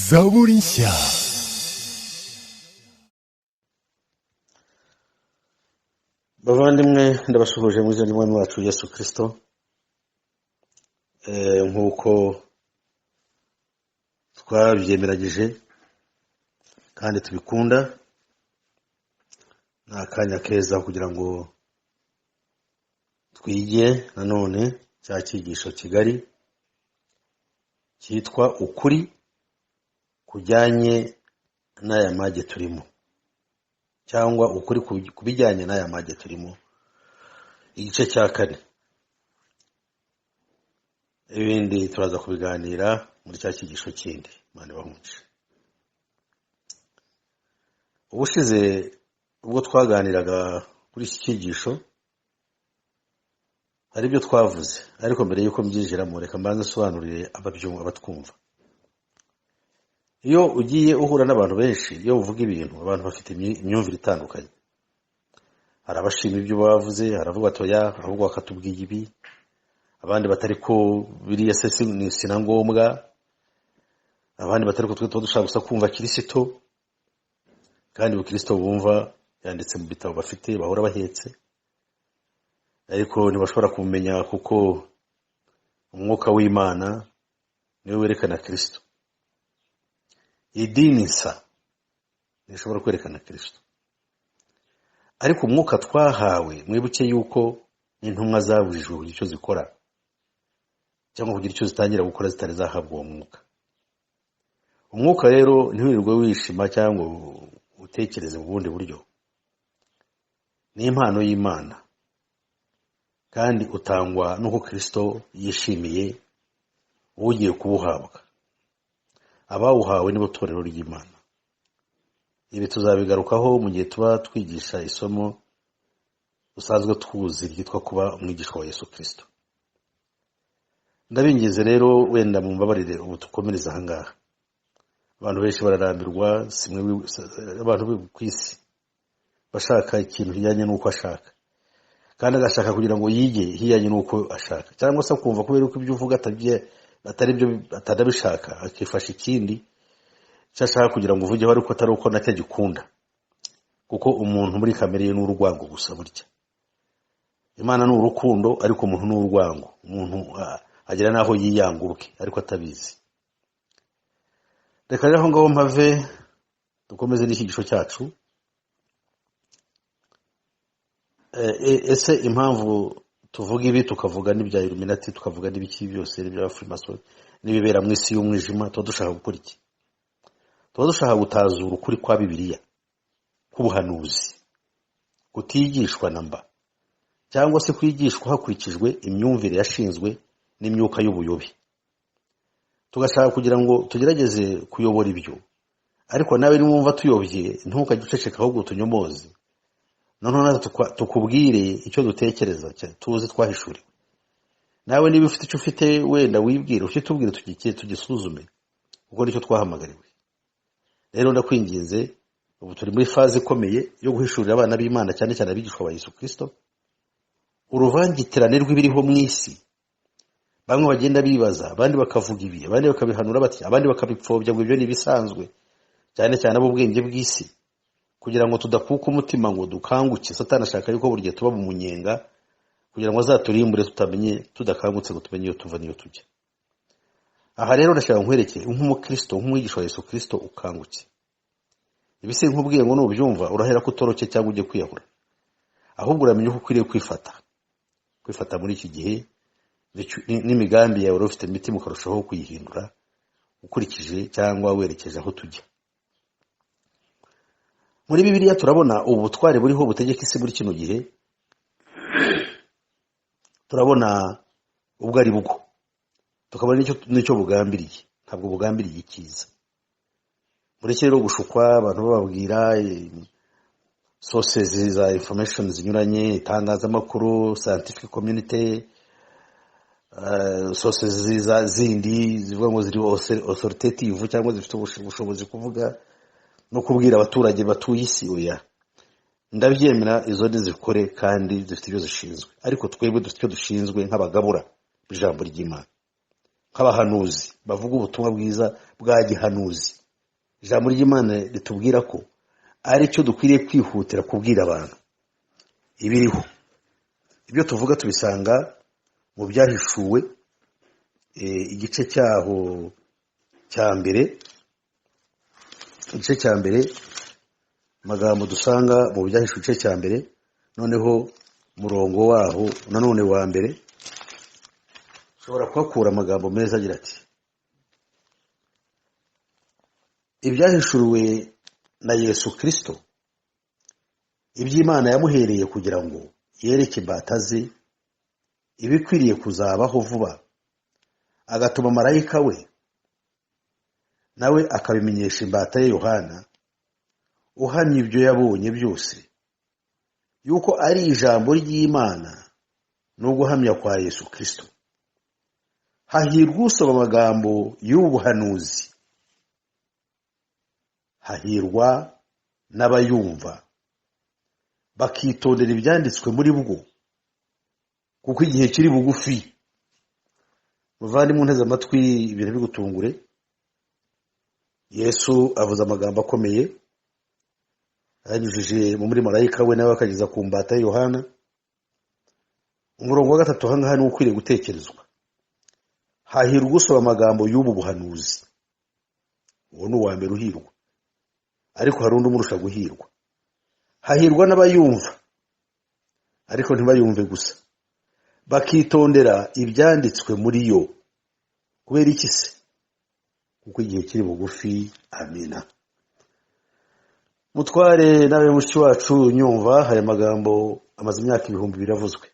Zaborinshya. Bavandimwe ndabasuhuje mu izina ry'Umwami wacu Yesu Kristo. Nkuko twabyemeragije kandi tubikunda, ni akanya keza kugira ngo twige nanone cya cyigisho kigari cyitwa ukuri kujyanye n'aya mage turimo, cyangwa ukuri kubijyanye n'aya mage turimo, igice cya 4. Ibindi turaza kubiganira muri cya cyigisho kindi. Mane bahunje. Ubushize ubwo twaganiraga kuri iki cyigisho hari ibyo twavuze, ariko mbere yuko mbyinjiramo reka mbanze sobanurire abatwumva. Iyo ugiye uhura n'abantu benshi, iyo uvuga ibintu, abantu bafite imyumvire itandukanye. Hari abashima ibyo bavuze, haravuga atoya ahubwo bakatubwiye ibi, abandi batari ko biriya se sina ngombwa, abandi batari ko twe dushaka gusa kumva Kristo, kandi Kristo bumva yanditse mu bitabo bafite bahora bahetse, ariko ntibashobora kumenya kuko umwuka w'Imana niwe werekana Kristo. Idini nsa ntishobora kwerekana Kristo, ariko umwuka twahawe, mwibuke yuko intumwa zabujijwe kugira icyo zikora cyangwa kugira icyo zitangira gukora zitari zahabwa uwo mwuka. Umwuka rero ntiwirirwe wishima cyangwa utekereze mu bundi buryo. Ni impano y'Imana kandi utangwa n'uko Kristo yishimiye ugiye kuwuhabwa. Abawuhawe nibo torero ry'Imana. Ibi tuzabigarukaho mu gihe tuba twigisha isomo usanzwe tuzi ryitwa kuba umwigisha wa Yesu Kristo. Ndabingize rero wenda mu mbabarire ubu tukomereza aha ngaha. Abantu benshi bararambirwa, simwe abantu ku isi bashaka ikintu kijyanye n'uko ashaka, kandi agashaka kugira ngo yige hiyanye n'uko ashaka, cyangwa se kumva kubera uko ibyo uvuga atari byo atanabishaka, akifasha ikindi cyashaka kugira ngo uvuge ariko atari uko nacyo gikunda, kuko umuntu muri kamere ye n'urwango gusa. Burya Imana ni urukundo, ariko umuntu ni urwango. Umuntu agira naho yiyanga ubwe ariko atabizi. Reka rero ngaho mpave dukomeze n'icyigisho cyacu. Ese impamvu tuvuga ibi tukavuga n'ibya Illuminati, tukavuga n'ibiki byose n'ibya Freemason n'ibibera mu isi y'umwijima, tuba dushaka gukora iki? Tuba dushaka gutazura ukuri kwa Bibiliya k'ubuhanuzi kutigishwa namba, cyangwa se kwigishwa hakurikijwe imyumvire yashinzwe n'imyuka y'ubuyobe. Tugashaka kugira ngo tugerageze kuyobora ibyo, ariko nawe nimwumva tuyobye ntukagiceceka, ahubwo tunyomoze, noneho tukubwire icyo dutekereza tuzi twahishuriwe. Nawe niba ufite icyo ufite wenda wibwire, ufite tubwire tugisuzume, kuko nicyo twahamagariwe. Rero ndakwinginze, ubu turi muri faze ikomeye yo guhishurira abana b'Imana, cyane cyane abigishwa ba Yesu Kristo, uruvangitirane rw'ibiriho mu isi. Bamwe bagenda bibaza, abandi bakavuga ibi, abandi bakabihanura bati, abandi bakabipfobya ngo ibyo ni bisanzwe, cyane cyane ab'ubwenge bw'isi, kugira ngo tudakuka umutima ngo dukanguke. Satani ashaka yuko buri gihe tuba mu munyenga kugira ngo azaturimbure tutamenye, tudakangutse ngo tumenye iyo tuva n'iyo tujya. Aha rero ndashaka nkwerekeye nk'umukristo, nk'umwigisha wa Yesu Kristo, ukanguke. Ibi si nkubwiye ngo nubyumva urahera ko utoroke cyangwa ujye kwiyahura, ahubwo uramenye uko ukwiriye kwifata muri iki gihe, n'imigambi yawe ufite imitima ukarushaho kuyihindura ukurikije cyangwa werekeje aho tujya. Muri Bibiliya turabona ubu butware buriho butegeka isi muri kino gihe. Turabona ubwo ari bwo, tukabona n'icyo bugambiriye. Ntabwo bugambiriye icyiza. Mureke rero gushukwa abantu bababwira sources za information zinyuranye, itangazamakuru, scientific community, sources zindi zivuga ngo ziri authoritative cyangwa zifite ubushobozi kuvuga no kubwira abaturage batuye isi. Oya, ndabyemera, izo zikore kandi zifite ibyo zishinzwe, ariko twebwe dufite icyo dushinzwe nk'abagabura b'ijambo ry'Imana, nk'abahanuzi bavuga ubutumwa bwiza bwa gihanuzi ijambo ry'Imana ritubwira ko ari cyo dukwiriye kwihutira kubwira abantu ibiriho. Ibyo tuvuga tubisanga mu byahishuwe igice cyaho cya mbere, amagambo dusanga mu byahishuwe igice cya mbere, noneho murongo waho nanone wa mbere ushobora kuhakura amagambo meza agira ati: ibyahishuriwe na Yesu Kristo, iby'Imana yamuhereye kugira ngo yereke imbata ze ibikwiriye kuzabaho vuba, agatuma marayika we nawe akabimenyesha imbata ye Yohana, uhamya ibyo yabonye byose, yuko ari ijambo ry'Imana no guhamya kwa Yesu Kristo. Hahirwa usoma amagambo y'ubu buhanuzi, hahirwa n'abayumva bakitondera ibyanditswe muri bwo, kuko igihe kiri bugufi. Muvandimwe unteze amatwi, ibintu bigutungure. Yesu avuze amagambo akomeye ayanyujije muri marayika we nawe akageza ku mbata ya Yohana. Umurongo wa 3 ahangaha ni ukwiriye gutekerezwa. Hahirwa usoma amagambo y'ubu buhanuzi. Uwo ni uwa mbere uhirwa, ariko hari undi umurusha guhirwa. Hahirwa n'abayumva, ariko ntibayumve gusa, bakitondera ibyanditswe muri yo. Kubera iki se? Kuko igihe kiri bugufi. Amina. Mutware nawe mushiki wacu nyumva, haya magambo amaze imyaka 2000 biravuzwe,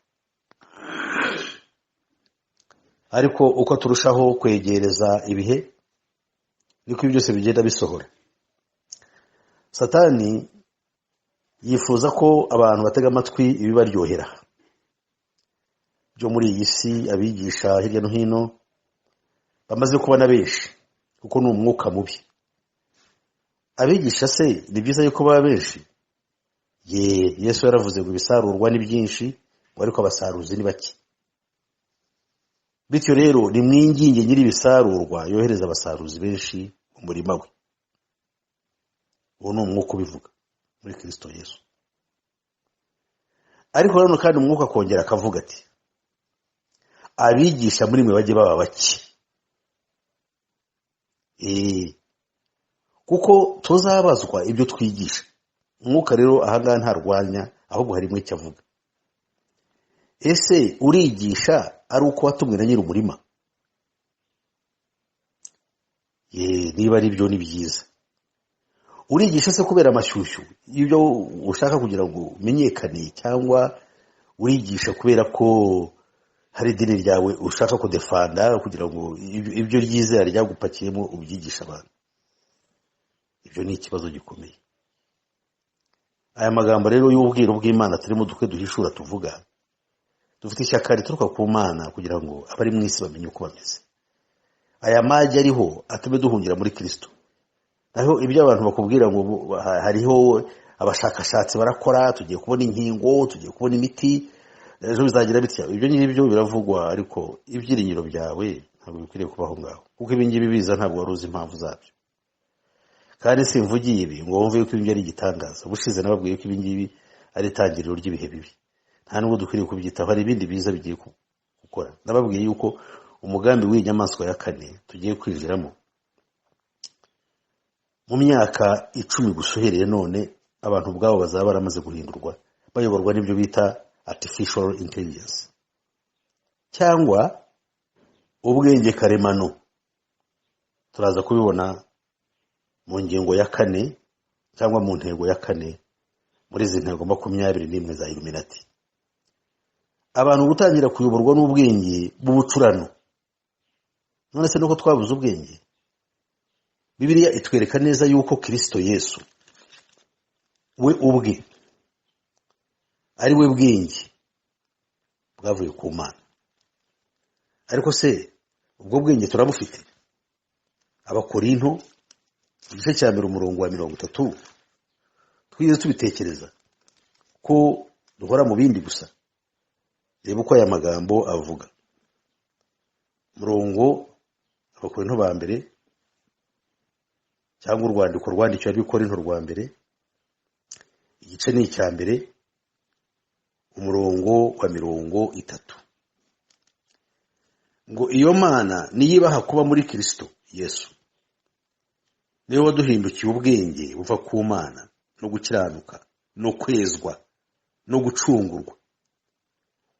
ariko uko turushaho kwegereza ibihe niko ibyo byose bigenda bisohora. Satani yifuza ko abantu batega amatwi ibibaryohera byo muri iyi si. Abigisha hirya no hino bamaze kubona benshi, kuko ni umwuka mubi. Abigisha se ni byiza yuko baba benshi? Yesu yaravuze ngo ibisarurwa ni byinshi, ariko abasaruzi ni bake. Bityo rero ni mwinginge nyiri ibisarurwa yohereza abasaruzi benshi mu murima we. Uwo ni umwuka ubivuga muri Kristo Yesu. Ariko rero kandi umwuka akongera akavuga ati: abigisha muri mwe bajye baba bake, kuko tuzabazwa ibyo twigisha. Umwuka rero ahangaha ntarwanya, ahubwo harimo icyo avuga. Ese urigisha ari uko watumwe na nyiri umurima? Niba ari byo ni byiza. Urigisha se kubera amashyushyu ibyo ushaka kugira ngo umenyekane, cyangwa urigisha kubera ko hari idini ryawe ushaka kudefanda kugira ngo ibyo ryizera ryagupakiyemo ubyigisha abantu? Ibyo ni ikibazo gikomeye. Aya magambo rero y'ubwiro bw'Imana turimo dukwe duhishura tuvuga, dufite ishyaka rituruka ku Mana kugira ngo abari mu isi bamenye uko bameze. Aya magi ariho atume duhungira muri Kristo. Naho ibyo abantu bakubwira ngo hariho abashakashatsi barakora, tugiye kubona inkingo, tugiye kubona imiti, ejo bizagira bitya, ibyo nyibyo biravugwa, ariko ibyiringiro byawe ntabwo bikwiriye kubaho ngaho, kuko ibingibi biza ntabwo wari uzi impamvu zabyo. Kandi simvugiye ibi ngo wumve yuko ibingibi ari igitangaza. Bushize nababwiye ko ibingibi ari itangiriro ry'ibihe bibi, nta nubwo dukwiriye kubyitaho. Hari ibindi biza bigiye gukora. Nababwiye yuko umugambi w'inyamaswa ya kane tugiye kwinjiramo mu myaka 10 gusa uhereye none, abantu ubwabo bazaba baramaze guhindurwa, bayoborwa n'ibyo bita artificial intelligence, cyangwa ubwenge karemano. Turaza kubibona mu ngingo ya 4 cyangwa mu ntego ya 4 muri izi ntego 21 za Illuminati. Abantu gutangira kuyoborwa n'ubwenge bw'ubucurano. None se nuko twabuze ubwenge? Bibiliya itwereka neza yuko Kristo Yesu we ubwe ari we bwenge bwavuye ku Mana. Ariko se ubwo bwenge turabufite? Abakorinto igice cya 1 umurongo wa 30 twize tubitekereza ko duhora mu bindi gusa. Reba uko aya magambo avuga. Murongo Abakorinto ba mbere cyangwa urwandiko rwandikiwe ab'ikorinto rwa mbere, igice ni icya mbere, umurongo wa 30, ngo iyo Mana niyibaha kuba muri Kristo Yesu, niwe waduhindukiye ubwenge buva ku Mana no gukiranuka no kwezwa no gucungurwa,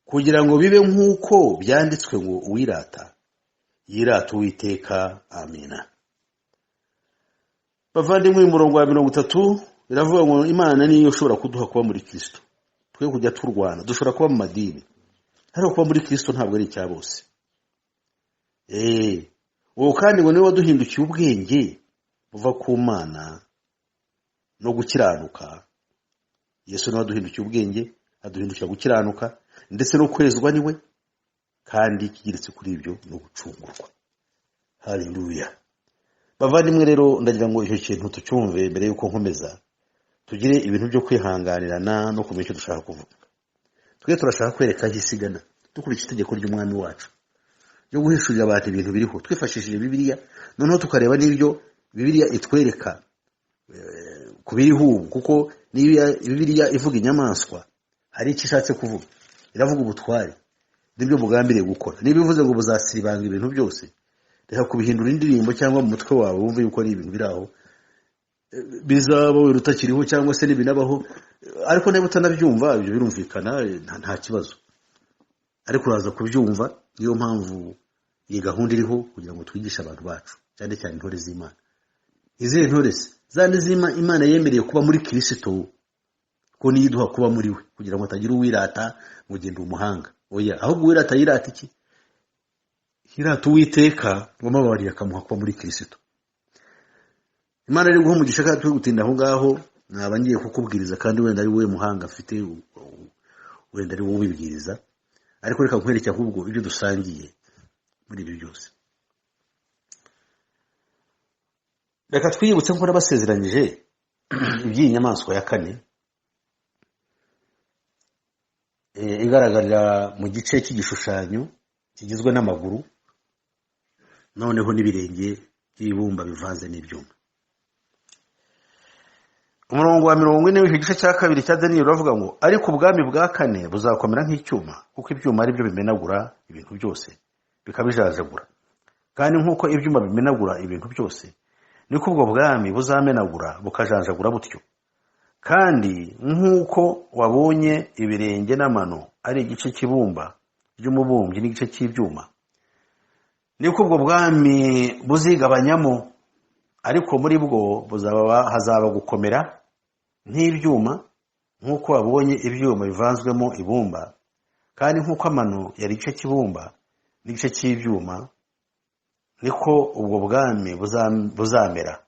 kugira ngo bibe nk'uko byanditswe ngo uwirata yirata Uwiteka. Amina. Bavandimwe, umurongo wa 30 biravuga ngo Imana niyo ushobora kuduha kuba muri Kristo. Twe kujya turwana, dushobora kuba mu madini, ariko kuba muri Kristo ntabwo ari icya bose. Uwo kandi ngo niwe waduhindukiye ubwenge buva ku Mana no gukiranuka. Yesu niwe waduhindukiye ubwenge, aduhindukira gukiranuka ndetse no kwezwa niwe, kandi kigiritse kuri ibyo no gucungurwa. Haleluya. Bavandimwe rero, ndagira ngo icyo kintu tucyumve mbere yuko nkomeza, tugire ibintu byo kwihanganirana no kumenya icyo dushaka kuvuga. Twe turashaka kwereka hisigana dukurikije itegeko ry'umwami wacu yo guhishurira abantu ibintu biriho twifashishije Bibiliya, noneho tukareba n'ibyo Bibiliya itwereka ku biriho, kuko Bibiliya ivuga inyamaswa hari icyo ishatse kuvuga. Iravuga ubutware nibyo mugambiriye gukora. Niba ivuze ngo buzasiribanga ibintu byose, reka kubihindura indirimbo cyangwa mu mutwe wawe wumve yuko ari ibintu biraho bizaba we rutakiriho cyangwa se n'ibinabaho, ariko niba utanabyumva ibyo birumvikana, nta kibazo, ariko uraza kubyumva. Niyo mpamvu iyi gahunda iriho, kugira ngo twigishe abantu bacu, cyane cyane intore z'Imana. Izihe ntore se? Zandi Imana yemereye kuba muri Kristo, ko niyiduha kuba muri we, kugira ngo atagira uwirata ngo genda umuhanga. Oya, ahubwo uwirata yirata iki? Yirata Uwiteka wamabariye akamuha kuba muri Kristo. Imana ari guha umugisha kandi gutinda aho ngaho, naba ngiye kukubwiriza kandi wenda ari wowe muhanga afite, wenda ari wowe ubibwiriza, ariko reka nkwereke ahubwo ibyo dusangiye muri ibi byose. Reka twiyibutse ko nabasezeranyije iby'iyi nyamaswa ya kane, igaragarira mu gice cy'igishushanyo kigizwe n'amaguru noneho n'ibirenge by'ibumba bivanze n'ibyuma. Umurongo wa 40 w'iki gice cya kabiri cya Daniel uravuga ngo ariko ubwami bwa kane buzakomera nk'icyuma, kuko ibyuma ari byo bimenagura ibintu byose bikabijajagura, kandi nk'uko ibyuma bimenagura ibintu byose, niko ubwo bwami buzamenagura bukajanjagura butyo. Kandi nk'uko wabonye ibirenge n'amano ari igice cy'ibumba ry'umubumbyi n'igice cy'ibyuma, niko ubwo bwami buzigabanyamo, ariko muri bwo hazaba gukomera nk'ibyuma, nk'uko wabonye ibyuma bivanzwemo ibumba, kandi nk'uko amano yari igice cy'ibumba n'igice cy'ibyuma, niko ubwo bwami buzamera.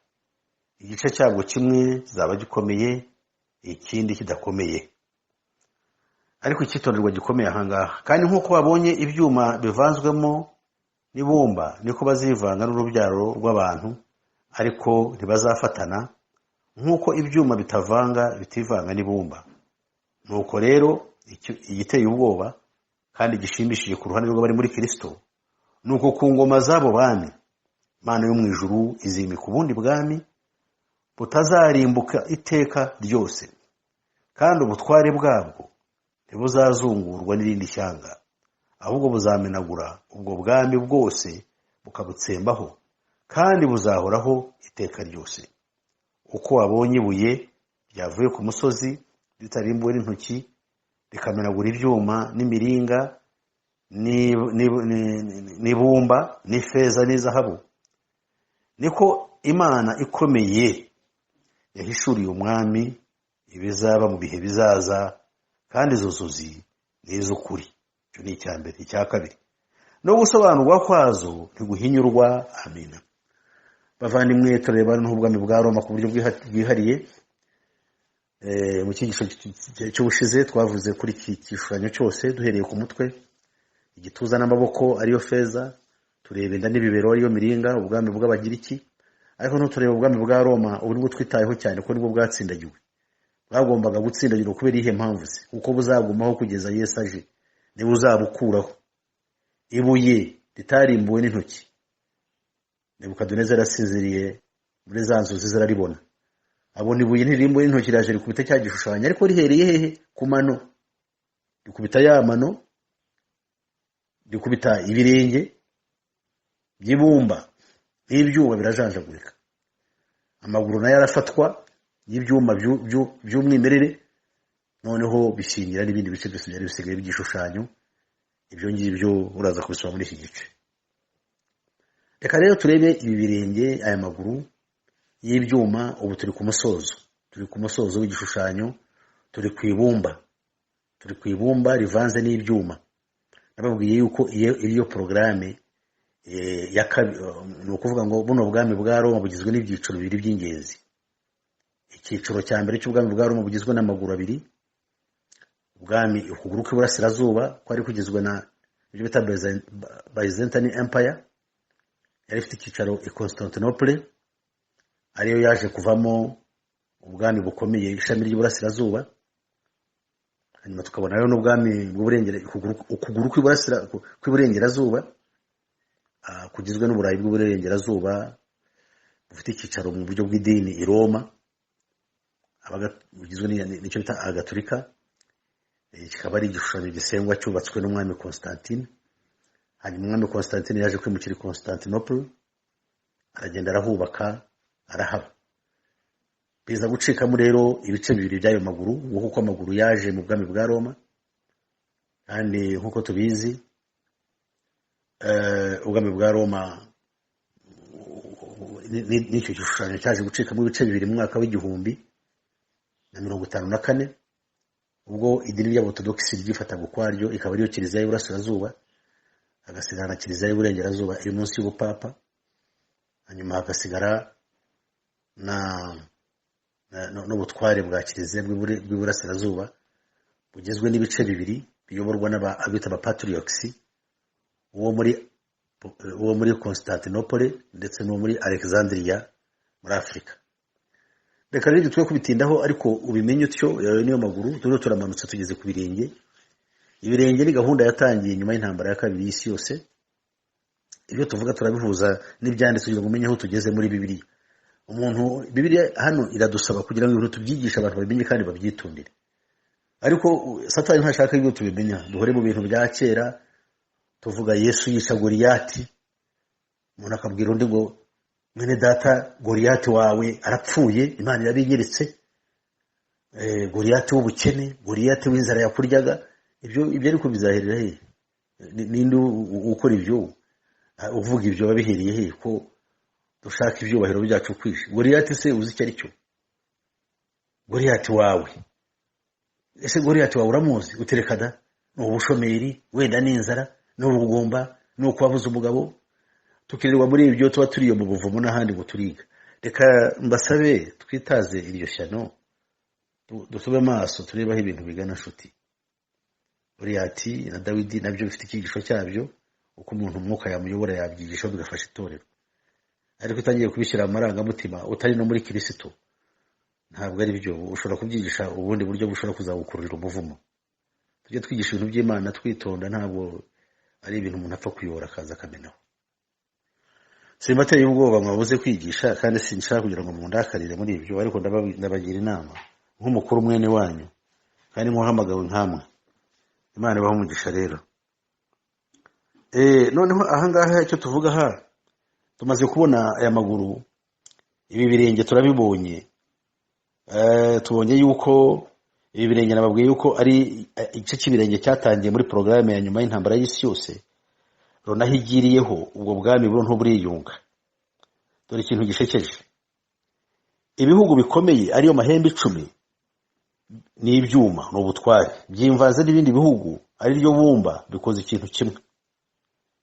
Igice cyabwo kimwe kizaba gikomeye, ikindi kidakomeye. Ariko icyitonderwa gikomeye ahangaha, kandi nk'uko wabonye ibyuma bivanzwemo n'ibumba, niko bazivanga n'urubyaro rw'abantu, ariko ntibazafatana, nk'uko ibyuma bitivanga n'ibumba. Nuko rero igiteye ubwoba kandi gishimishije ku ruhande rw'abari muri Kristo, nuko ku ngoma z'abo bami Imana yo mu ijuru izimika ubundi bwami butazarimbuka iteka ryose, kandi ubutware bwabwo ntibuzazungurwa n'irindi shyanga, ahubwo buzamenagura ubwo bwami bwose bukabutsembaho, kandi buzahoraho iteka ryose. Uko wabonye ibuye ryavuye ku musozi ritarimbuwe n'intoki, rikamenagura ibyuma n'imiringa n'ibumba n'ifeza n'izahabu, niko Imana ikomeye yahishuriye umwami ibizaba mu bihe bizaza, kandi izo nzozi ni iz'ukuri. Icyo ni icya mbere. Icya kabiri, no gusobanurwa kwazo ntiguhinyurwa. Amina. Bavandimwe, tureba n'ubwami bwa Roma ku buryo bwihariye. Mu cyigisho cy'ubushize twavuze kuri iki gishushanyo cyose, duhereye ku mutwe, igituza n'amaboko ariyo feza, tureba inda n'ibibero ariyo miringa, ubwami bw'Abagiriki. Ariko ntutureba ubwami bwa Roma, ubu nibwo twitayeho cyane ko nibwo bwatsindagiwe. Bwagombaga gutsindagirwa kubera ihe mpamvu se? Kuko buzagumaho kugeza Yesu aje, niwe uzabukuraho. Ibuye ritarimbuwe n'intoki, Nebukadineza yarasinziriye muri za nzozi ziraribona, abona ibuye ntirimbo y'intoki raje rikubita cya gishushanyo, ariko rihereye hehe? Ku mano, rikubita ya mano, rikubita ibirenge by'ibumba n'ibyuma birajanjagurika, amaguru nayo arafatwa y'ibyuma by'umwimerere, noneho bishingira n'ibindi bice byose byari bisigaye by'igishushanyo. Ibyo ngibyo uraza kubisoma muri iki gice. Reka rero turebe ibi birenge, aya maguru y'ibyuma. Ubu turi ku musozo w'igishushanyo, turi ku ibumba rivanze n'ibyuma. Nababwiye yuko iyo porogaramu ni ukuvuga ngo buno bwami bwa Roma bugizwe n'ibyiciro bibiri by'ingenzi. Icyiciro cya mbere cy'ubwami bwa Roma bugizwe n'amaguru abiri, ubwami ukuguru kw'iburasirazuba kwari kugizwe na ibyo bita Byzantine Empire, yari ifite icyicaro i Constantinople, ariyo yaje kuvamo ubwami bukomeye ishami ry'iburasirazuba. Hanyuma tukabona rero n'ubwami ukuguru kw'iburengerazuba kugizwe n'uburayi bw'uburengerazuba, bufite icyicaro mu buryo bw'idini i Roma, bugizwe n'icyo bita Agaturika. Kikaba ari igishushanyo gisengwa cyubatswe n'umwami Constantine. Hanyuma umwami Constantine yaje kwimukira i Constantinople, aragenda arahubaka, arahaba. Biza gucikamo rero ibice bibiri by'ayo maguru, nk'uko amaguru yaje mu bwami bwa Roma, kandi nk'uko tubizi ubwami bwa Roma n'icyo gishushanyo cyaje gucikamo ibice bibiri mu mwaka w'1054, ubwo idini ry'Aborthodox ryifataga ukwaryo, ikaba ariyo kiliziya y'Iburasirazuba, hagasigara na kiliziya y'Iburengerazuba iri munsi y'ubupapa. Hanyuma hagasigara n'ubutware bwa kiliziya bw'Iburasirazuba bugizwe n'ibice bibiri biyoborwa n'abita abapatriarchs, uwo muri Constantinople ndetse n'uwo muri Alexandria muri Afrika. Reka rero twe kubitindaho, ariko ubimenye utyo. Niyo maguru turiho turamanutse tugeze ku birenge. Ibirenge ni gahunda yatangiye nyuma y'intambara ya kabiri y'isi yose. Ibyo tuvuga turabihuza n'ibyanditse kugira ngo umenye aho tugeze muri Bibiliya. Bibiliya hano iradusaba kugira ngo ibintu tubyigishe abantu babimenye kandi babyitondere, ariko Satani ntashaka ibyo tubimenya. Duhore mu bintu bya kera, tuvuga Yesu yica Goliyati, umuntu akabwira undi ngo mwene data Goliyati wawe arapfuye, Imana irabinyeretse. Goliyati w'ubukene, Goliyati w'inzara yakuryaga. Ibyo ariko bizaherera he? Ninde ukora ibyo? Uvuga ibyo babihereye he? Ko dushaka ibyubahiro byacu kwishe. Goliyati se uzi icyo ari cyo? Goliyati wawe, ese Goliyati wawe uramuzi? Uterekada ni ubushomeri, wenda n'inzara, n'ubugumba, n'uko wabuze umugabo. Tukirirwa muri ibyo tuba turiyo mu buvumo n'ahandi ngo turiga. Reka mbasabe twitaze iryo shyano, dutube amaso turebaho ibintu bigana nshuti. Goliyati na Dawidi nabyo bifite icyigisho cyabyo, uko umuntu umwuka yamuyobora yabyigisha bigafasha itorero. Ariko utangiye kubishyira amarangamutima utari no muri Kristo, ntabwo ari byo. Ushobora kubyigisha ubundi buryo bushobora kuzagukururira umuvumo. Tujye twigisha ibintu by'Imana twitonda, ntabwo ari ibintu umuntu apfa kuyobora akaza akamenaho. Simbateye ubwoba mwabuze kwigisha, kandi sinshaka kugira ngo mundakarire muri ibyo, ariko ndabagira inama nk'umukuru mwene wanyu, kandi muhamagawe nkamwe. Imana ibahe umugisha rero. Noneho ahangaha icyo tuvuga ha, tumaze kubona aya maguru, ibi birenge turabibonye. Tubonye yuko ibi birenge nababwiye yuko ari igice cy'ibirenge cyatangiye muri porogaramu ya nyuma y'intambara y'isi yose, runahigiriyeho ubwo bwami buro ntuburiyunga. Dore ikintu gishekeje, ibihugu bikomeye ariyo mahembe 10 n'ibyuma n'ubutware byimvanze n'ibindi bihugu ari ryo bumba bikoze ikintu kimwe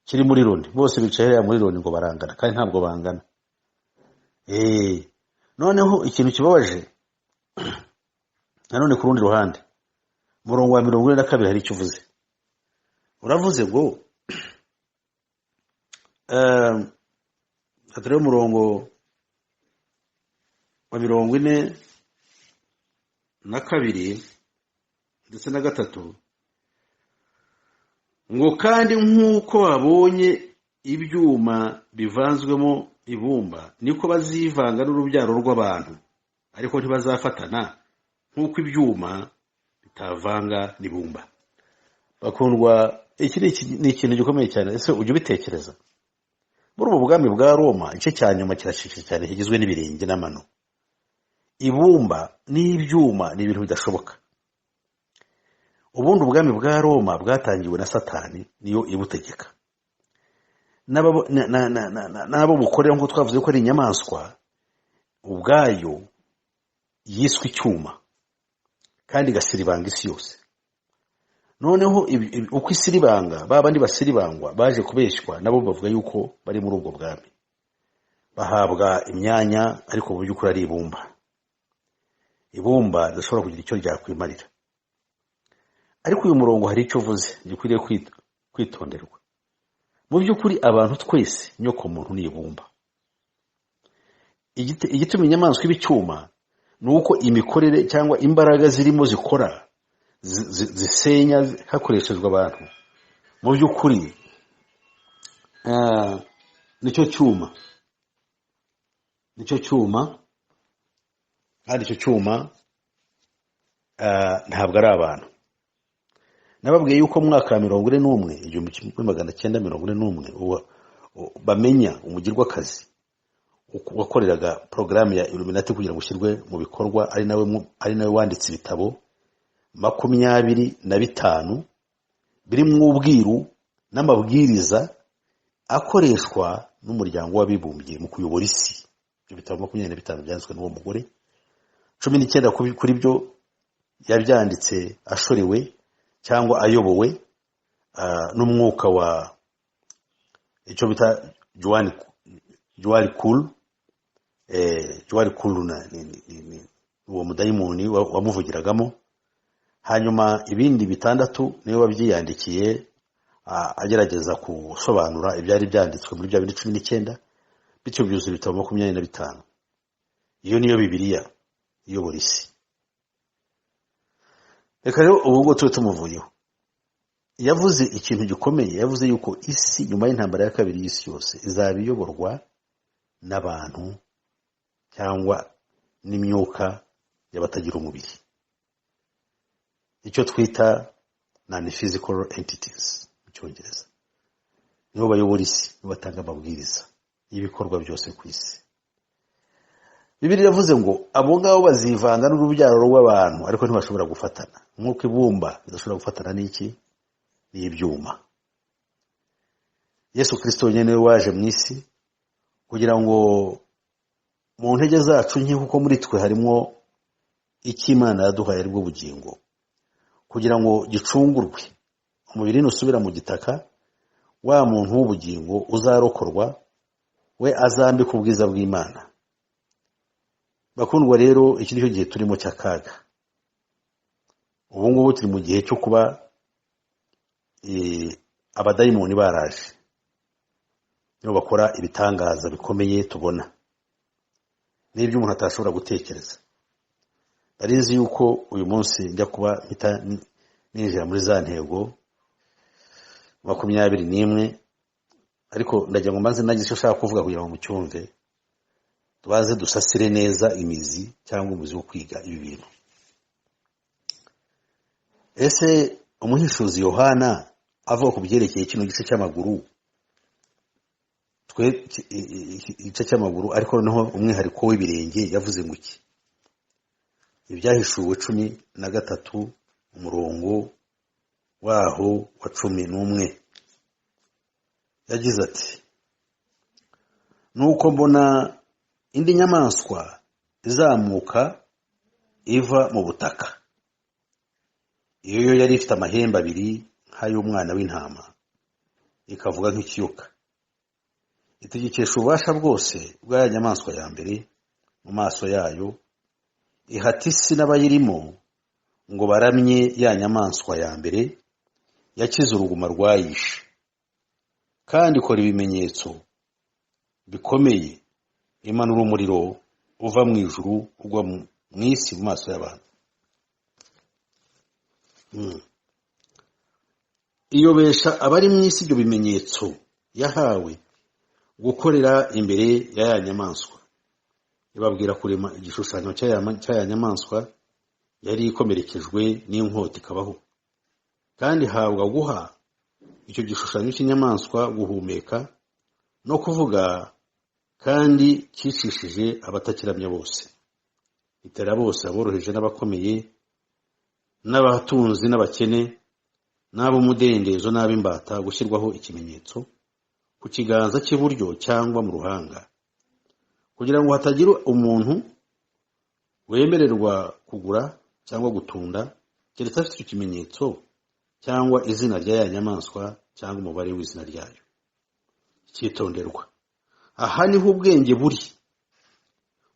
kiri muri Loni. Bose bicaye muri Loni ngo barangana, kandi ntabwo bangana. Noneho ikintu kibabaje nanone ku rundi ruhande, murongo wa 42 hari icyo uvuze. Uravuze ngo hatari umurongo wa 42 ndetse na 3, ngo kandi nk'uko wabonye ibyuma bivanzwemo ibumba niko bazivanga n'urubyaro rw'abantu, ariko ntibazafatana nk'uko ibyuma bitavanga n'ibumba. Bakundwa, iki ni ikintu gikomeye cyane. Ese ujya ubitekereza? Muri ubu bwami bwa Roma, igice cya nyuma kirashishije cyane, kigizwe n'ibirenge n'amano. Ibumba n'ibyuma ni ibintu bidashoboka. Ubundi ubwami bwa Roma bwatangiwe na Satani, niyo ibutegeka. N'abo bukorera nk'uko twavuze ko ari inyamaswa, ubwayo yiswe icyuma kandi igasiribanga isi yose. Noneho uko isiribanga, ba bandi basiribangwa baje kubeshywa, nabo bavuga yuko bari muri ubwo bwami, bahabwa imyanya, ariko mu by'ukuri ari ibumba. Ibumba ridashobora kugira icyo ryakwimarira. Ariko uyu murongo hari icyo uvuze gikwiriye kwitonderwa. Mu by'ukuri abantu twese nyoko muntu ni ibumba. Igituma inyamaswa iba icyuma ni uko imikorere cyangwa imbaraga zirimo zikora zisenya hakoreshejwe abantu. Mu by'ukuri nicyo cyuma kandi icyo cyuma ntabwo ari abantu. Nababwiye yuko mu mwaka wa 41, 1941, bamenya umugirwakazi wakoreraga porogaramu ya Illuminati kugira ngo ushyirwe mu bikorwa, ari nawe wanditse ibitabo 25 birimo ubwiru n'amabwiriza akoreshwa n'umuryango w'abibumbye mu kuyobora isi. Ibyo bitabo 25 byanditswe n'uwo mugore, 19 kuri byo yabyanditse ashorewe cyangwa ayobowe n'umwuka wa icyo bita Joari Kul. Joari Kul ni uwo mudayimoni wamuvugiragamo. Hanyuma ibindi 6 niwe wabyiyandikiye, agerageza gusobanura ibyari byanditswe muri bya 19, bityo byuzuye ibitabo 25. Iyo niyo Bibiliya iyobora isi. Reka rero ubu ngo tube tumuvuyeho. Yavuze ikintu gikomeye, yavuze yuko isi nyuma y'intambara ya kabiri y'isi yose izaba iyoborwa n'abantu cyangwa n'imyuka y'abatagira umubiri, icyo twita non-physical entities mu Cyongereza. Nibo bayobora isi, nibo batanga amabwiriza y'ibikorwa byose ku isi. Bibiliya yavuze ngo abo ngabo bazivanga n'urubyaro rw'abantu, ariko ntibashobora gufatana nk'uko ibumba bidashobora gufatana n'iki n'ibyuma. Yesu Kristo nyene waje mu isi kugira ngo mu ntege zacu nke, kuko muri twe harimo icy'Imana yaduhaye aribwo bugingo, kugira ngo gicungurwe, umubiri nusubira mu gitaka, wa muntu w'ubugingo uzarokorwa, we azambika ubwiza bw'Imana. Bakundwa rero, iki nicyo gihe turimo cy'akaga. Ubu ngubu turi mu gihe cyo kuba abadayimoni baraje, nibo bakora ibitangaza bikomeye tubona, n'ibyo umuntu atashobora gutekereza. Narizi yuko uyu munsi njya kuba ninjira muri za ntego 21, ariko ndagira ngo maze nagize icyo ushaka kuvuga kugira ngo mucyumve, tubaze dusasire neza imizi cyangwa umuzi wo kwiga ibi bintu. Ese umuhishuzi Yohana avuga ku byerekeye kino gice cy'amaguru, igice cy'amaguru, ariko noneho umwihariko w'ibirenge, yavuze ngo iki? Ibyahishuwe 13 umurongo waho wa 11, yagize ati: nuko mbona indi nyamaswa izamuka iva mu butaka. Iyo yari ifite amahembe 2 nk'ay'umwana w'intama, ikavuga nk'ikiyoka. Itegekesha ububasha bwose bw'aya nyamaswa ya mbere mu maso yayo, ihata isi n'abayirimo ngo baramye ya nyamaswa ya mbere yakize uruguma rwayishe, kandi ikora ibimenyetso bikomeye, imanura umuriro uva mu ijuru ugwa mu isi mu maso y'abantu. Iyobesha abari mu isi ibyo bimenyetso yahawe gukorera imbere ya nyamaswa, ibabwira kurema igishushanyo cy'aya nyamaswa yari ikomerekejwe n'inkota ikabaho, kandi habwa guha icyo gishushanyo cy'inyamaswa guhumeka no kuvuga, kandi cyicishije abatakiramya bose, itera bose, aboroheje n'abakomeye, n'abatunzi n'abakene, n'ab'umudendezo n'ab'imbata, gushyirwaho ikimenyetso ku kiganza cy'iburyo cyangwa mu ruhanga, kugira ngo hatagira umuntu wemererwa kugura cyangwa gutunda keretse afite icyo kimenyetso cyangwa izina ry'aya nyamaswa cyangwa umubare w'izina ryayo. Icyitonderwa, aha niho ubwenge buri.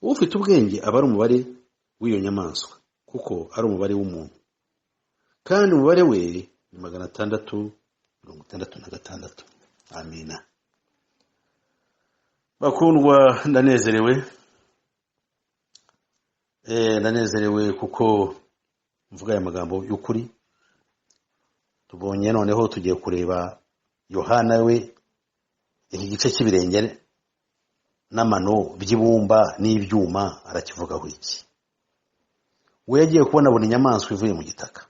Ufite ubwenge aba ari umubare w'iyo nyamaswa, kuko ari umubare w'umuntu, kandi umubare we ni 666. Amina. Bakundwa, ndanezerewe kuko mvuga aya magambo y'ukuri. Tubonye noneho tugiye kureba Yohana we, iki gice cy'ibirenge n'amano by'ibumba n'ibyuma arakivugaho iki. We yagiye kubona inyamaswa ivuye mu gitaka.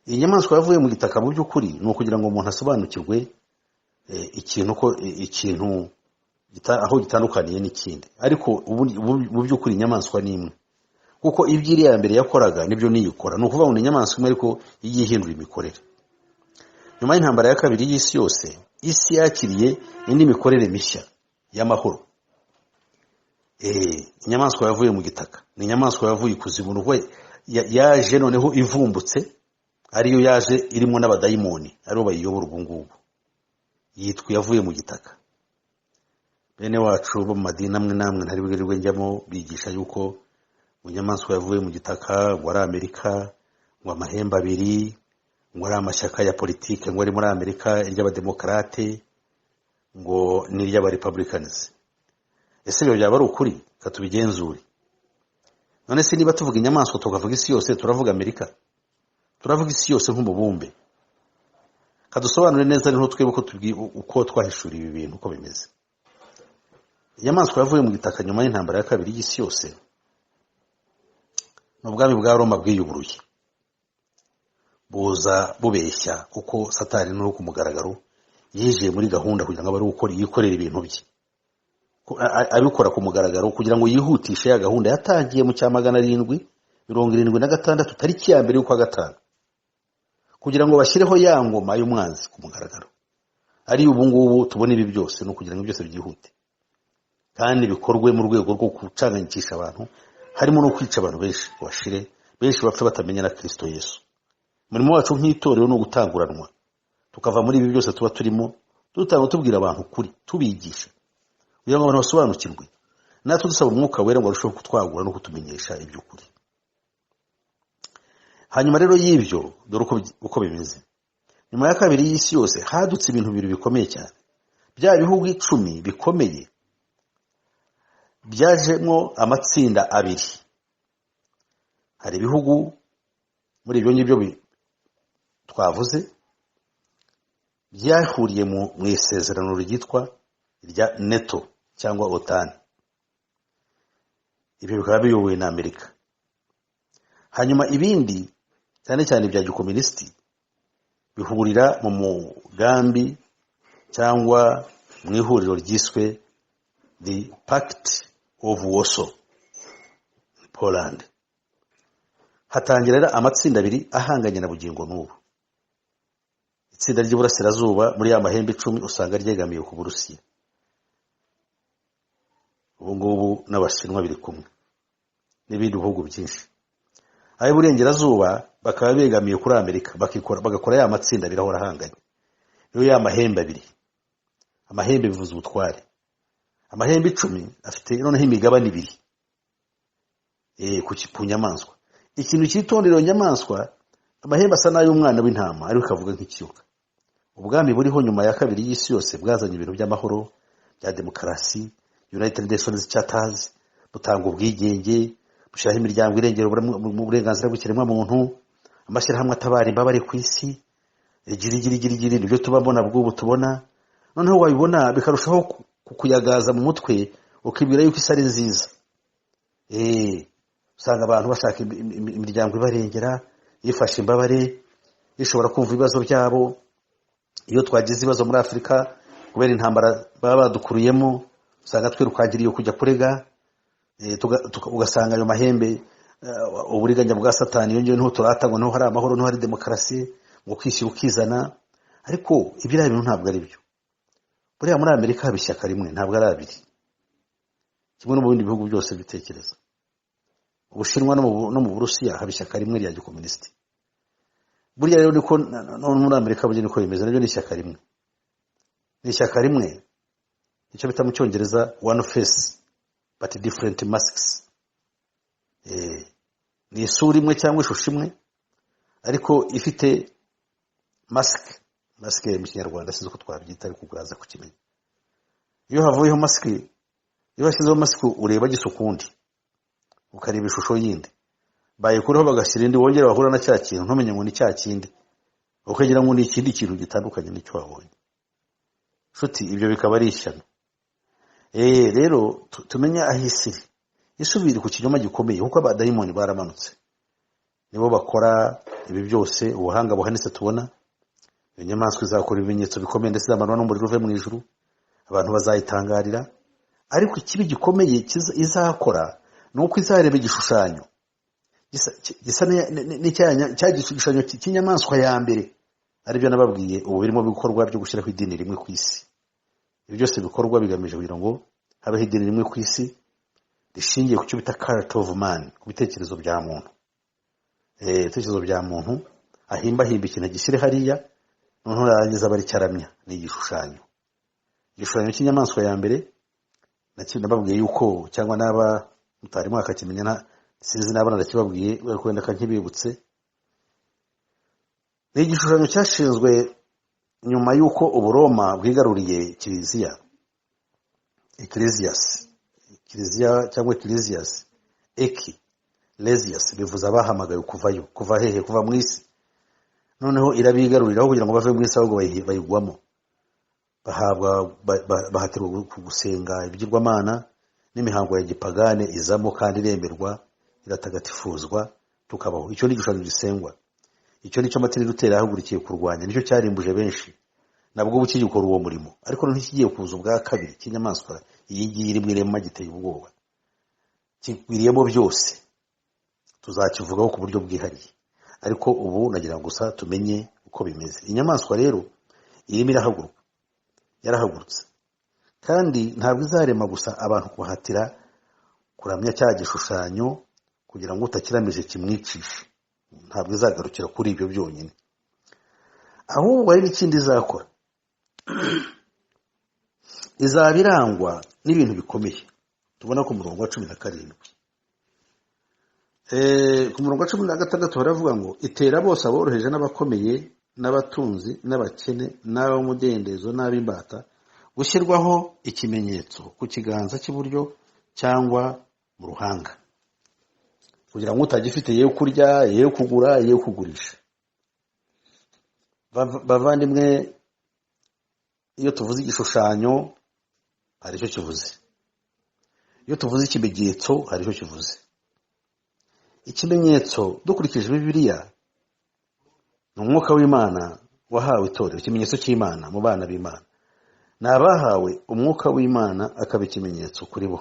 Iyi nyamaswa yavuye mu gitaka mu by'ukuri ni ukugira ngo umuntu asobanukirwe ikintu aho gitandukaniye n'ikindi, ariko mu by'ukuri inyamaswa ni imwe, kuko ibyo iriya mbere yakoraga nibyo niyikora. Ni ukuvuga ngo ni inyamaswa imwe ariko igiye ihindura imikorere. Nyuma y'intambara ya kabiri y'isi yose, isi yakiriye indi mikorere mishya y'amahoro. Inyamaswa yavuye mu gitaka ni inyamaswa yavuye ikuzimu, yaje noneho ivumbutse, ariyo yaje irimo n'abadayimoni, aribo bayiyobora ubu ngubu, yitwa yavuye mu gitaka. Bene wacu bo mu madini amwe namwe ntari bwirirwe njyamo bigisha yuko inyamaswa yavuye mu gitaka ngo ari Amerika, ngo amahembe abiri, ngo ari amashyaka ya politike, ngo ari muri Amerika iry'abademokarate, ngo ni iry'abarepublicans. Ese ibyo byaba ari ukuri? Katubigenzure. None se niba tuvuga inyamaswa tukavuga isi yose, turavuga Amerika? Turavuga isi yose nk'umubumbe? Kadusobanure neza niho twebwe uko twahishuriye ibi bintu uko bimeze. Inyamaswa yavuye mu gitaka nyuma y'intambara ya kabiri y'isi yose n'ubwami bwa Roma bwiyuburuye, buza bubeshya kuko Satani n'uko ku mugaragaro yijiye muri gahunda kugira ngo abari yikorera ibintu bye, abikora ku mugaragaro kugira ngo yihutishe ya gahunda yatangiye mu cya 776 tariki ya mbere y'ukwa gatanu, kugira ngo bashyireho ya ngoma y'umwanzi ku mugaragaro. Ari ubu ngubu tubona ibi byose no kugira ngo byose byihute kandi bikorwe mu rwego rwo gucanganyikisha abantu, harimo no kwica abantu benshi, bashire benshi bapfa batamenya na Kristo Yesu. Umurimo wacu nk'itorero no gutanguranwa, tukava muri ibi byose tuba turimo, tubwira abantu kuri, tubigisha kugira ngo abantu basobanukirwe, natwe dusaba umwuka wera ngo arusheho kutwagura no kutumenyesha iby'ukuri. Hanyuma rero y'ibyo, dore uko bimeze. Nyuma ya kabiri y'isi yose hadutse ibintu bibiri bikomeye cyane. Bya bihugu 10 bikomeye byajemo amatsinda abiri. Hari ibihugu muri ibyo ngibyo twavuze byahuriye mu isezerano ryitwa rya NATO cyangwa OTAN. Ibyo bikaba biyobowe na Amerika. Hanyuma ibindi cyane cyane bya gikomunisiti bihurira mu mugambi cyangwa mu ihuriro ryiswe the Pact of Warsaw, Poland. Hatangira amatsinda abiri ahanganye na bugingo n'ubu. Itsinda ry'Iburasirazuba muri ya mahembe 10 usanga ryegamiye ku Burusiya. Ubu ngubu n'Abashinwa biri kumwe n'ibindi bihugu byinshi. Ay'Iburengerazuba bakaba begamiye kuri Amerika, bagakora ya matsinda abiri ahora ahanganye. Yo ya mahembe abiri. Amahembe bivuze ubutware. Amahembe 10 afite noneho imigabane ibiri ku nyamaswa. Ikintu cyitondero nyamaswa, amahembe asa n'ay'umwana w'intama ariko kavuga nk'ikiyoka. Ubwami buriho nyuma ya kabiri y'isi yose bwazanye ibintu by'amahoro, bya demokarasi, United Nations Charters, butanga ubwigenge, bushiraho imiryango irengera uburenganzira bw'ikiremwa muntu, amashyirahamwe atabara imbabare ku isi, girigiri nibyo tubabona bw'ubu tubona, noneho wabibona bikarushaho kukuyagaza mu mutwe ukibwira yuko isi ari nziza. Usanga abantu bashaka imiryango ibarengera, yifashe imbabare, ishobora kumva ibibazo byabo. Iyo twagize ibibazo muri Afurika kubera intambara baba badukuruyemo, usanga twirukangiriye kujya kurega, ugasanga ayo mahembe uburiganya bwa Satani yongewe niho turatangwa, niho hari amahoro, niho hari demokarasi, ngo kwishyira ukizana. Ariko ibiriya bintu ntabwo ari byo. Buriya muri Amerika haba ishyaka rimwe, ntabwo ari abiri, kimwe no mu bindi bihugu byose bitekereza. Ubushinwa no mu Burusiya haba ishyaka rimwe rya gikomunisiti. Buriya rero niko no muri Amerika bugene ko bimeze, nabyo ni ishyaka rimwe. Ni ishyaka rimwe, icyo bita mu Cyongereza one face but different masks. Ni isura imwe cyangwa ishusho imwe ariko ifite mask mu Kinyarwanda sinzi uko twabyita, ariko uraza kukimenya. Iyo havuyeho mask, iyo hashyizeho mask ureba gisa ukundi, ukareba ishusho yindi, bayikureho bagashyira indi, wongera bahura na cya kintu ntumenye ngo ni cya kindi, ukagira ngo ni ikindi kintu gitandukanye n'icyo wabonye. Nshuti, ibyo bikaba ari ishyano. Rero tumenya aho isi isubira ku kinyoma gikomeye, kuko abadayimoni baramanutse, nibo bakora ibi byose. Ubuhanga buhanitse tubona, inyamaswa izakora ibimenyetso bikomeye ndetse zamanwa n'umuriro uve mu ijuru, abantu bazayitangarira. Ariko ikibi gikomeye izakora nuko izareba igishushanyo gisa cya gishushanyo cy'inyamaswa ya mbere. Aribyo nababwiye, ubu birimo bikorwa byo gushyiraho idini rimwe ku isi. Ibi byose bikorwa bigamije kugira ngo habeho idini rimwe ku isi rishingiye ku cyo bita cult of man, ku bitekerezo bya muntu. Ibitekerezo bya muntu ahimba ikintu gishyire hariya, noneho yarangiza bari cyaramya. Ni igishushanyo cy'inyamaswa ya mbere. Nababwiye yuko, cyangwa naba mutari mwakakimenya, sinzi nabana ndakibabwiye kwenda kankibibutse. Ni igishushanyo cyashinzwe nyuma yuko Uburoma bwigaruriye Kiliziya cyangwa Ecclesias, Ecclesias bivuza abahamagaye kuvayo, kuva hehe, kuva mu isi. Noneho irabigaruriraho kugira ngo bave mu isi ahubwo bayigwamo. Bahatirwa gusenga ibigirwamana n'imihango ya gipagane izamo, kandi iremerwa, iratagatifuzwa, tukabaho. Icyo ni igishushanyo gisengwa. Icyo nicyo Martin Luther yahagurukiye kurwanya, nicyo cyarimbuje benshi. Nabwo bukigikora uwo murimo, ariko ntikigiye kuza ubwa kabiri cy'inyamaswa iyi ngiyi iri mu irema giteye ubwoba. Kigwiriyemo byose, tuzakivugaho ku buryo bwihariye, ariko ubu nagira gusa tumenye uko bimeze. Inyamaswa rero irimo yarahagurutse, kandi ntabwo izarema gusa abantu kubahatira kuramya cya gishushanyo kugira ngo utakiramije kimwicishe. Ntabwo izagarukira kuri ibyo byonyine, ahubwo hari n'ikindi izakora. Izaba irangwa n'ibintu bikomeye tubona ku murongo wa 17. Ku murongo wa 16 baravuga ngo itera bose aboroheje n'abakomeye n'abatunzi n'abakene n'ab'umudendezo n'ab'imbata gushyirwaho ikimenyetso ku kiganza cy'iburyo cyangwa mu ruhanga, kugira ngo utagifite yewe kurya, yewe kugura, yewe kugurisha. Bavandimwe, iyo tuvuze igishushanyo hari icyo kivuze, iyo tuvuze ikimenyetso hari icyo kivuze. Ikimenyetso dukurikije Bibiliya ni umwuka w'Imana wahawe itorero, ikimenyetso cy'Imana mu bana b'Imana. Ni abahawe umwuka w'Imana akaba ikimenyetso kuri bo.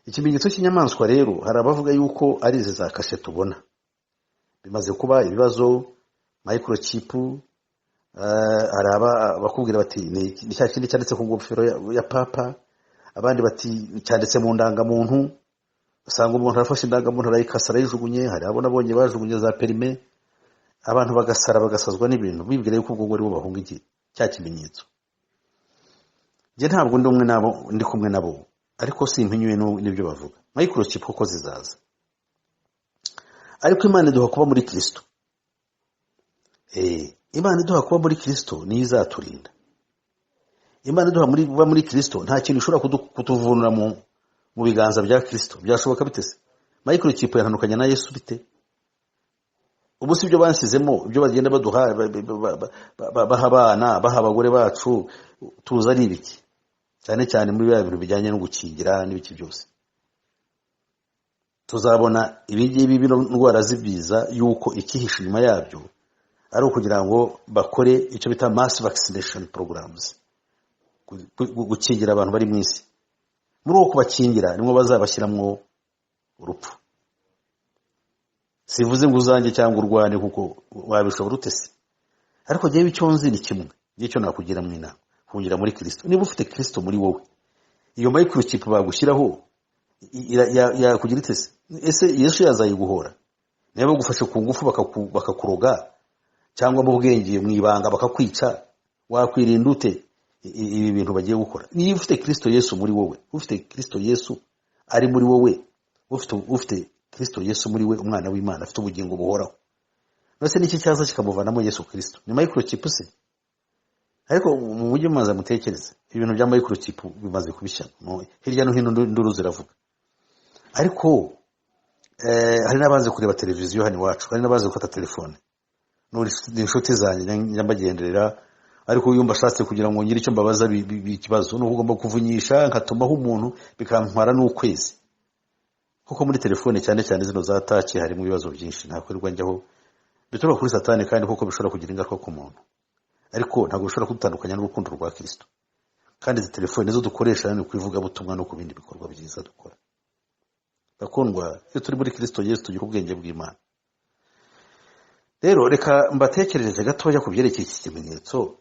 Ikimenyetso cy'inyamaswa rero hari abavuga yuko ari izi za kashe tubona. Bimaze kuba ibibazo, microchip, hari abakubwira bati ni cya kindi cyanditse ku ngofero ya papa, abandi bati cyanditse mu ndangamuntu. Usanga umuntu arafashe indangamuntu arayikasa arayijugunye. Hari abo nabonye bajugunye za perime, abantu bagasazwa n'ibintu bibwira yuko ubwo ari bo bahunga iki cya kimenyetso. Je ntabwo ndi kumwe nabo, ariko simpinyuye n'ibyo bavuga. Microchip koko zizaza, ariko Imana iduha kuba muri Kristo. Imana iduha kuba muri Kristo niyo izaturinda. Imana iduha kuba muri Kristo nta kintu ishobora kutuvunura mu biganza bya Kristo. Byashoboka bitese? Microchip yananukanya na Yesu bite? ubu si ibyo bansizemo ibyo bagenda baduha baha abana baha abagore bacu tuza ari ibiki cyane cyane muri bya bintu bijyanye no gukingira n'ibiki byose tuzabona ibingibi bino ndwara z'ibiza yuko ikihishe inyuma yabyo ari ukugira ngo bakore icyo bita mass vaccination programs gukingira abantu bari mu isi muri uko kubakingira nimwe bazabashyiramo urupfu sivuze ngo uzange cyangwa urwane kuko wabishobora utese ariko gihe icyo nzi ni kimwe nicyo nakugira mu inama kungira muri Kristo niba ufite Kristo muri wowe iyo microchip bagushyiraho yakugira itese ese Yesu yazayiguhora niba bagufashe ku ngufu bakakuroga cyangwa mu bwenge mu ibanga bakakwica wakwirinda ute ibi bintu bagiye gukora niba ufite Kristo Yesu muri wowe ufite Kristo Yesu ari muri wowe ufite Kristo Yesu muri we umwana w'Imana afite ubugingo buhoraho nose niki cyaza kikamuvanamo Yesu Kristo ni microchip se ariko mu buryo maza mutekereza ibintu bya microchip bimaze kubishya hirya no hino nduru ziravuga ariko hari n'abanze kureba televiziyo hano iwacu hari n'abanze gufata telefone n'inshuti zanjye nyambagenderera ariko uyumva ashatse kugira ngo ngire icyo mbabaza ikibazo no ugomba kuvunyisha nkatumaho umuntu bikantwara n'ukwezi kuko muri telefone cyane cyane zino za touch harimo ibibazo byinshi ntakorerwa njyaho bituruka kuri satani kandi kuko bishobora kugira ingaruka ku muntu ariko ntabwo bishobora kudutandukanya n'urukundo rwa Kristo kandi izi telefone zo dukoresha ni kwivuga butumwa no ku bindi bikorwa byiza dukora bakundwa iyo turi muri Kristo Yesu tugira ubwenge bw'Imana rero reka mbatekerereze gatoya ku byerekeye iki kimenyetso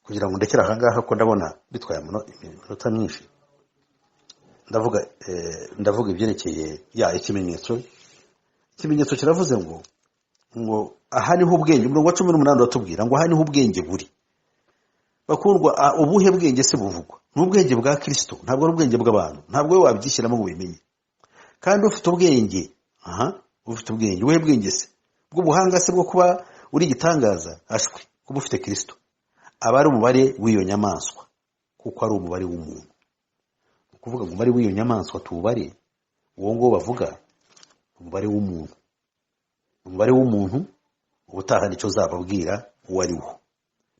kugira ngo ndekere ahangaha ko ndabona bitwaye iminota myinshi ndavuga ibyerekeye ikimenyetso kiravuze ngo aha niho ubwenge umurongo wa 18 uratubwira ngo aha niho ubwenge buri bakundwa ubuhe bwenge se buvugwa n'ubwenge bwa Kristo ntabwo ari ubwenge bw'abantu ntabwo we wabyishyiramo ngo bimenye kandi ufite ubwenge ufite ubwenge ubuhe bwenge se bw'ubuhanga se bwo kuba uri igitangaza ashwi kuba ufite Kristo aba ari umubare w'iyo nyamaswa kuko ari umubare w'umuntu kuvuga ngo umubare w'iyo nyamaswa tubare uwo ngo bavuga umubare w'umuntu ubutaha nicyo zababwira uwo ari wo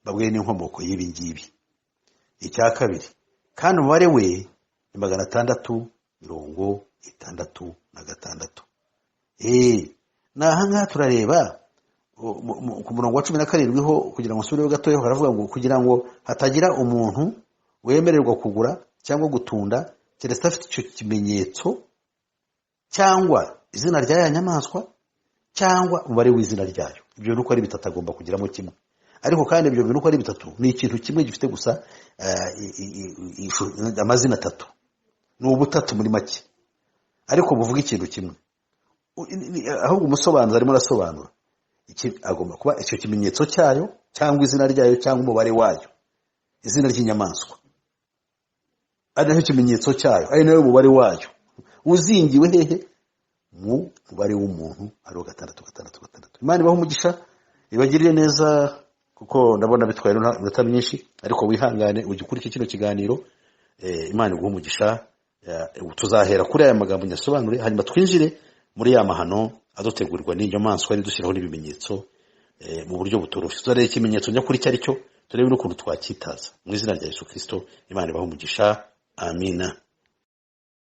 babwire n'inkomoko y'ibi ngibi icya kabiri kandi umubare we ni 666 naha ngaha turareba ku murongo wa 17 ho kugira ngo nsubire gatoya haravuga ngo kugira ngo hatagira umuntu wemererwa kugura cyangwa gutunda keretse afite icyo kimenyetso cyangwa izina rya ya nyamaswa cyangwa umubare w'izina ryayo ibyo nuko ari bitatu agomba kugiramo kimwe ariko kandi ibyo bintu uko ari bitatu ni ikintu kimwe gifite gusa amazina atatu ni ubutatu muri make ariko buvuga ikintu kimwe ahubwo umusobanuzi arimo arasobanura agomba kuba icyo kimenyetso cyayo cyangwa izina ryayo cyangwa umubare wayo izina ry'inyamaswa ari naho ikimenyetso cyayo ari nayo umubare wayo uzingiwe hehe mu mubare w'umuntu ari 666 Imana ibaho umugisha ibagirire neza kuko ndabona bitwaye iminota myinshi ariko wihangane ugikurikira kino kiganiro Imana iguha umugisha tuzahera kuri aya magambo nyasobanure hanyuma twinjire muri ya mahano adutegurirwa n'inyamaswa ari dushyiraho n'ibimenyetso mu buryo butoroshye tuzareba ikimenyetso nyakuri cyari cyo turebe n'ukuntu twacyitaza mu izina rya Yesu Kristo Imana ibaho umugisha amina.